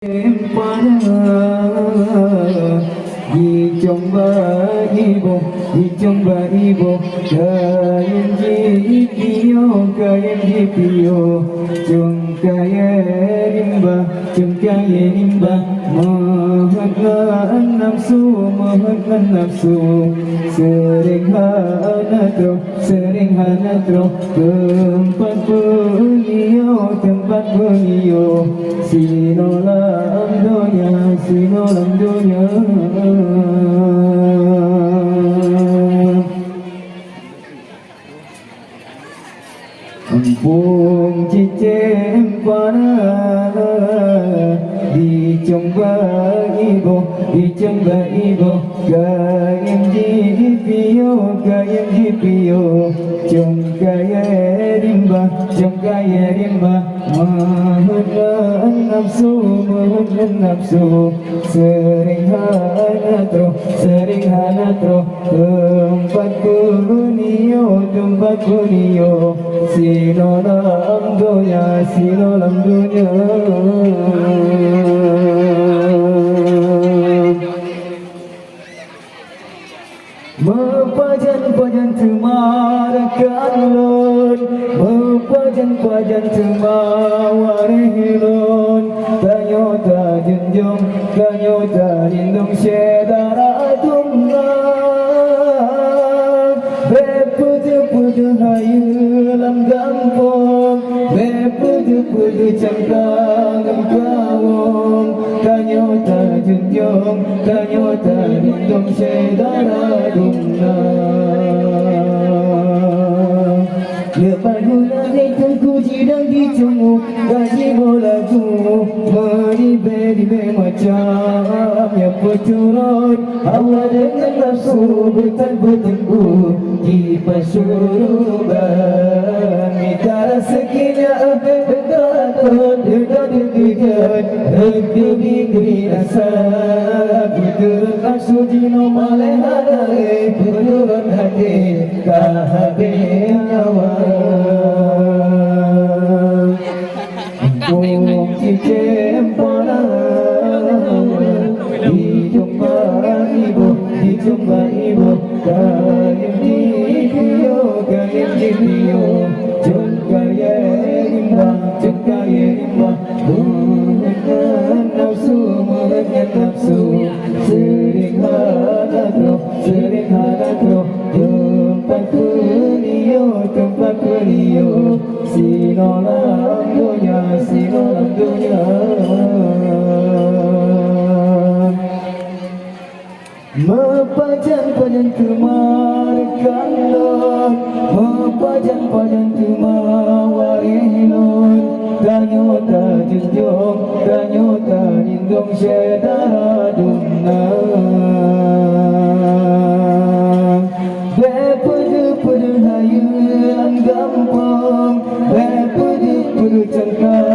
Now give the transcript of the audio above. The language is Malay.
Dicoba ibu kain jipio cung kaya rimba mohon nafsu sering hana tro tempat bunio sinolam dunia Ampun cicem pada dicoba ibu kain jipio cung kaya rimba mohon nafsu sering hana tro tempat bunio sinolam dunia Mepajan temarakan lon Mepajan temawarihilon Tanyota junjung Tanyota lindung syedara tumlang Beputu hayu lam gampong Beputu cangkang kawong Tanyota junjung Tanyota lindung syedara tumlang Lepas bulan itu kuji dan dicungu Gaji bolaku Meribe macam yang pecurut Allah dengan nafsu bertengku Di pasuruban Minta rezekinya Berkatun Dekat Negeri asal Berturut nafsu jino malehadai Berturut hati Kahabir nyawa Ampun cicem pada dicoba ibu kain jipio cung kaya rimba mohon nafsu sering hana tro tempat bunio sinolam dunia Mepajan kemarkan lon Mepajan kemawarilon Tanyota junjung Tanyota lindung syedara dunang Bepudu hayu gampang Bepudu cangkang